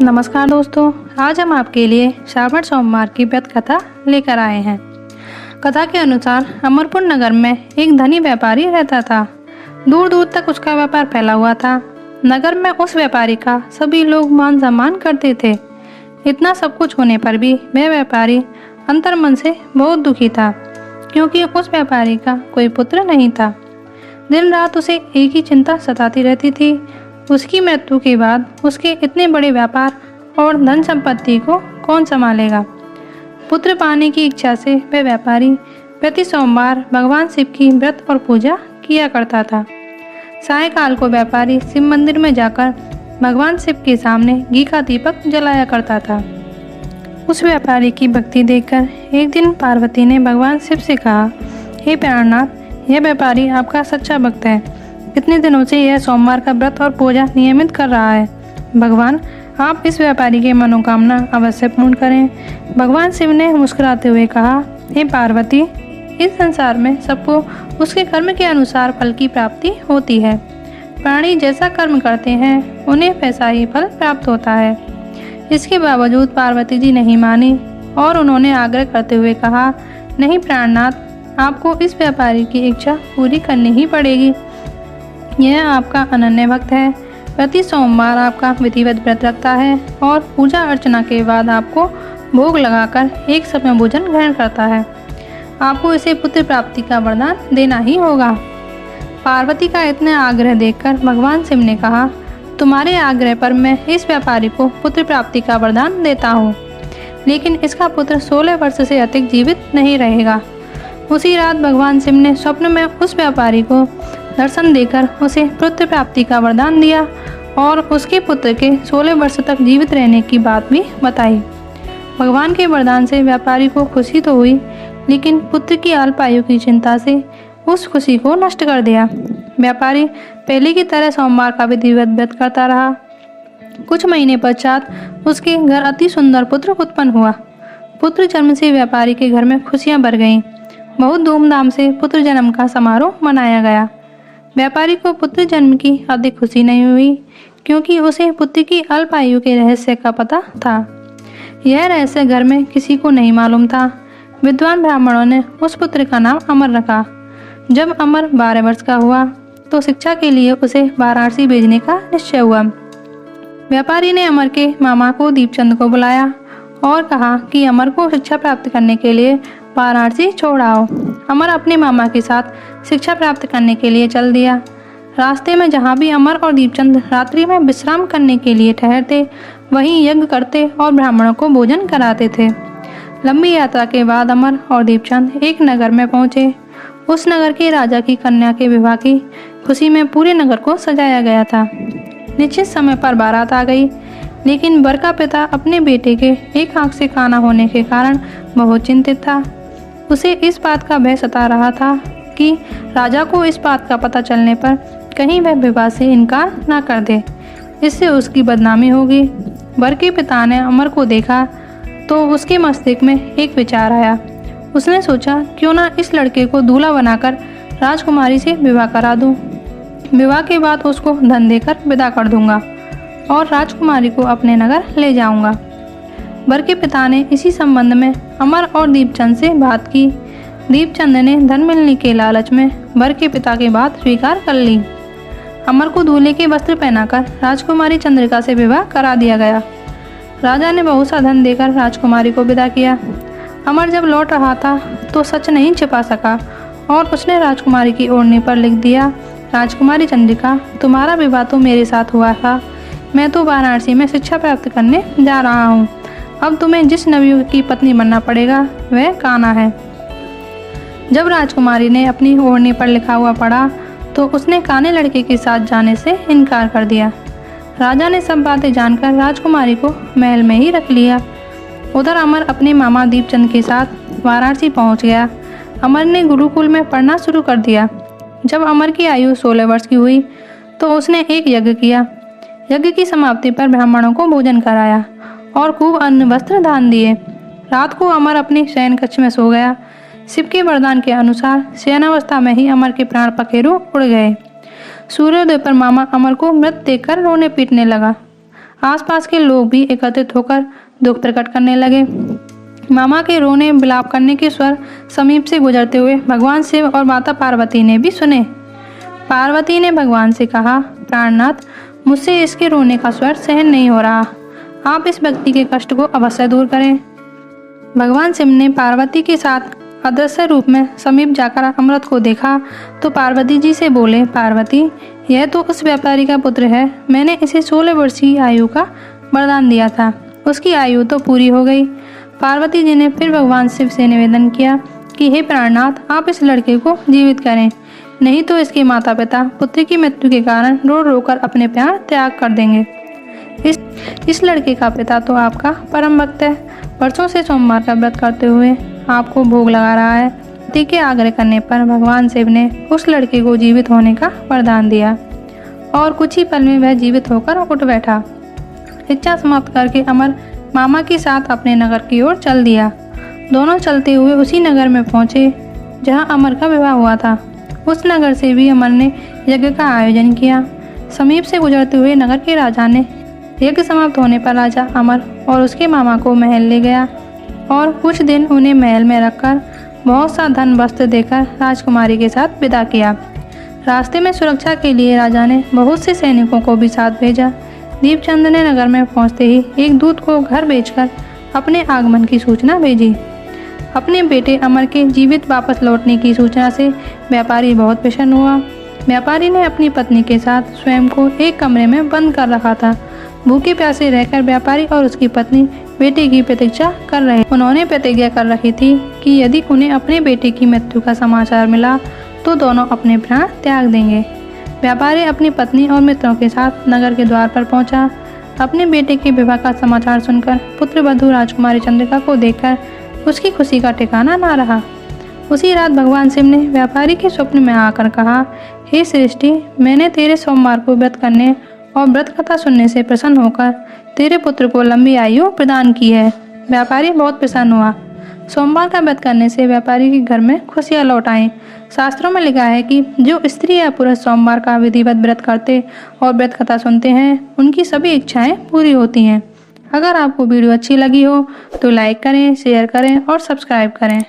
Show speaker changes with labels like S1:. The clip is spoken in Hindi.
S1: नमस्कार दोस्तों, आज हम आपके लिए श्रावण सोमवार की व्रत कथा लेकर आए हैं। कथा के अनुसार अमरपुर नगर में एक धनी व्यापारी रहता था। दूर दूर तक उसका व्यापार फैला हुआ था। नगर में उस व्यापारी का सभी लोग मान सम्मान करते थे। इतना सब कुछ होने पर भी वह व्यापारी अंतर्मन से बहुत दुखी था, क्योंकि उस व्यापारी का कोई पुत्र नहीं था। दिन रात उसे एक ही चिंता सताती रहती थी, उसकी मृत्यु के बाद उसके इतने बड़े व्यापार और धन संपत्ति को कौन संभालेगा। पुत्र पाने की इच्छा से वह व्यापारी प्रति सोमवार भगवान शिव की व्रत और पूजा किया करता था। सायंकाल को व्यापारी शिव मंदिर में जाकर भगवान शिव के सामने घी का दीपक जलाया करता था। उस व्यापारी की भक्ति देखकर एक दिन पार्वती ने भगवान शिव से कहा, हे प्राणनाथ, यह व्यापारी आपका सच्चा भक्त है। कितने दिनों से यह सोमवार का व्रत और पूजा नियमित कर रहा है। भगवान, आप इस व्यापारी की मनोकामना अवश्य पूर्ण करें। भगवान शिव ने मुस्कुराते हुए कहा, हे पार्वती, इस संसार में सबको उसके कर्म के अनुसार फल की प्राप्ति होती है। प्राणी जैसा कर्म करते हैं उन्हें वैसा ही फल प्राप्त होता है। इसके बावजूद पार्वती जी नहीं मानी और उन्होंने आग्रह करते हुए कहा, नहीं प्राणनाथ, आपको इस व्यापारी की इच्छा पूरी करनी ही पड़ेगी। यह आपका अनन्य भक्त है, प्रति सोमवार आपका विधिवत व्रत रखता है और पूजा अर्चना के बाद आपको भोग लगाकर एक समय भोजन ग्रहण करता है। आपको इसे पुत्र प्राप्ति का वरदान देना ही होगा। पार्वती का इतना आग्रह देखकर भगवान शिव ने कहा, तुम्हारे आग्रह पर मैं इस व्यापारी को पुत्र प्राप्ति का वरदान देता हूँ, लेकिन इसका पुत्र 16 वर्ष से अधिक जीवित नहीं रहेगा। उसी रात भगवान शिव ने स्वप्न में उस व्यापारी को दर्शन देकर उसे पुत्र प्राप्ति का वरदान दिया और उसके पुत्र के 16 वर्ष तक जीवित रहने की बात भी बताई। भगवान के वरदान से व्यापारी को खुशी तो हुई, लेकिन पुत्र की अल्पायु की चिंता से उस खुशी को नष्ट कर दिया। व्यापारी पहले की तरह सोमवार का विधिवत व्रत करता रहा। कुछ महीने पश्चात उसके घर अति सुंदर पुत्र उत्पन्न हुआ। पुत्र जन्म से व्यापारी के घर में खुशियां भर गईं। बहुत धूमधाम से पुत्र जन्म का समारोह मनाया गया। व्यापारी को पुत्र जन्म की अधिक खुशी नहीं हुई, क्योंकि उसे पुत्र की अल्पायु के रहस्य का पता था। यह रहस्य घर में किसी को नहीं मालूम था। विद्वान ब्राह्मणों ने उस पुत्र का नाम अमर रखा। जब अमर 12 वर्ष का हुआ तो शिक्षा के लिए उसे वाराणसी भेजने का निश्चय हुआ। व्यापारी ने अमर के मामा को दीपचंद को बुलाया और कहा कि अमर को शिक्षा प्राप्त करने के लिए वाराणसी छोड़ आओ। अमर अपने मामा के साथ शिक्षा प्राप्त करने के लिए चल दिया। रास्ते में जहाँ भी अमर और दीपचंद रात्रि में विश्राम करने के लिए ठहरते, वहीं यज्ञ करते और ब्राह्मणों को भोजन कराते थे। लंबी यात्रा के बाद अमर और दीपचंद एक नगर में पहुँचे। उस नगर के राजा की कन्या के विवाह की खुशी में पूरे नगर को सजाया गया था। निश्चित समय पर बारात आ गई, लेकिन वर का पिता अपने बेटे के एक आंख से काना होने के कारण बहुत चिंतित था। उसे इस बात का भय सता रहा था कि राजा को इस बात का पता चलने पर कहीं वह विवाह से इनकार न कर दे, इससे उसकी बदनामी होगी। वर के पिता ने अमर को देखा तो उसके मस्तिष्क में एक विचार आया। उसने सोचा, क्यों ना इस लड़के को दूल्हा बनाकर राजकुमारी से विवाह करा दूं। विवाह के बाद उसको धन देकर विदा कर दूंगा और राजकुमारी को अपने नगर ले जाऊंगा। वर के पिता ने इसी संबंध में अमर और दीपचंद से बात की। दीपचंद ने धन मिलने के लालच में वर के पिता की बात स्वीकार कर ली। अमर को दूल्हे के वस्त्र पहनाकर राजकुमारी चंद्रिका से विवाह करा दिया गया। राजा ने बहुत सा धन देकर राजकुमारी को विदा किया। अमर जब लौट रहा था तो सच नहीं छिपा सका और उसने राजकुमारी की ओढ़नी पर लिख दिया, राजकुमारी चंद्रिका, तुम्हारा विवाह तो मेरे साथ हुआ था। मैं तो वाराणसी में शिक्षा प्राप्त करने जा रहा हूँ। अब तुम्हें जिस नवयुवक की पत्नी बनना पड़ेगा वह कान्हा है। जब राजकुमारी ने अपनी ओढ़नी पर लिखा हुआ पढ़ा तो उसने काने लड़के के साथ जाने से इनकार कर दिया। राजा ने सब बातें जानकर राजकुमारी को महल में ही रख लिया। उधर अमर अपने मामा दीपचंद के साथ वाराणसी पहुंच गया। अमर ने गुरुकुल में पढ़ना शुरू कर दिया। जब अमर की आयु 16 वर्ष की हुई तो उसने एक यज्ञ किया। यज्ञ की समाप्ति पर ब्राह्मणों को भोजन कराया और खूब अन्न वस्त्र दान दिए। रात को अमर अपने शयन कक्ष में सो गया। शिव के वरदान के अनुसार शयनावस्था में ही अमर के प्राण पखेरु उड़ गए। सूर्योदय पर मामा अमर को मृत देखकर रोने पीटने लगा। आसपास के लोग भी एकत्रित होकर दुख प्रकट करने लगे। मामा के रोने विलाप करने के स्वर समीप से गुजरते हुए भगवान शिव और माता पार्वती ने भी सुने। पार्वती ने भगवान से कहा, प्राणनाथ, मुझसे इसके रोने का स्वर सहन नहीं हो रहा, आप इस व्यक्ति के कष्ट को अवश्य दूर करें। भगवान शिव ने पार्वती के साथ अदृश्य रूप में समीप जाकर अमृत को देखा तो पार्वती जी से बोले, पार्वती, यह तो उस व्यापारी का पुत्र है, मैंने इसे 16 वर्षीय आयु का वरदान दिया था, उसकी आयु तो पूरी हो गई। पार्वती जी ने फिर भगवान शिव से निवेदन किया कि हे प्राणनाथ, आप इस लड़के को जीवित करें, नहीं तो इसके माता पिता पुत्र की मृत्यु के कारण रो रो कर अपने प्राण त्याग कर देंगे। इस लड़के का पिता तो आपका परम भक्त है, वर्षों से सोमवार का व्रत करते हुए आपको भोग लगा रहा है। पति के आग्रह करने पर भगवान शिव ने उस लड़के को जीवित होने का वरदान दिया और कुछ ही पल में वह जीवित होकर उठ बैठा। इच्छा समाप्त करके अमर मामा के साथ अपने नगर की ओर चल दिया। दोनों चलते हुए उसी नगर में पहुंचे जहां अमर का विवाह हुआ था। उस नगर से भी अमर ने यज्ञ का आयोजन किया। समीप से गुजरते हुए नगर के राजा ने यज्ञ समाप्त होने पर राजा अमर और उसके मामा को महल ले गया और कुछ दिन उन्हें महल में रखकर बहुत सा धन वस्त्र देकर राजकुमारी के साथ विदा किया। रास्ते में सुरक्षा के लिए राजा ने बहुत से सैनिकों को भी साथ भेजा। दीपचंद ने नगर में पहुंचते ही एक दूत को घर भेजकर अपने आगमन की सूचना भेजी। अपने बेटे अमर के जीवित वापस लौटने की सूचना से व्यापारी बहुत प्रसन्न हुआ। व्यापारी ने अपनी पत्नी के साथ स्वयं को एक कमरे में बंद कर रखा था। भूखे प्यासे रहकर व्यापारी और उसकी पत्नी बेटे की प्रतीक्षा कर रहे। उन्होंने प्रतिज्ञा कर रखी थी कि यदि उन्हें अपने बेटे की मृत्यु का समाचार मिला तो दोनों अपने प्राण त्याग देंगे। व्यापारी अपनी पत्नी और मित्रों के साथ नगर के द्वार पर पहुंचा। अपने बेटे के विवाह का समाचार सुनकर पुत्र वधू राजकुमारी चंद्रिका को देखकर उसकी खुशी का ठिकाना ना रहा। उसी रात भगवान शिव ने व्यापारी के स्वप्न में आकर कहा, हे सृष्टि, मैंने तेरे सोमवार को व्रत करने और व्रत कथा सुनने से प्रसन्न होकर तेरे पुत्र को लंबी आयु प्रदान की है। व्यापारी बहुत प्रसन्न हुआ। सोमवार का व्रत करने से व्यापारी के घर में खुशियाँ लौट आईं। शास्त्रों में लिखा है कि जो स्त्री या पुरुष सोमवार का विधिवत व्रत करते और व्रत कथा सुनते हैं, उनकी सभी इच्छाएं पूरी होती हैं। अगर आपको वीडियो अच्छी लगी हो तो लाइक करें, शेयर करें और सब्सक्राइब करें।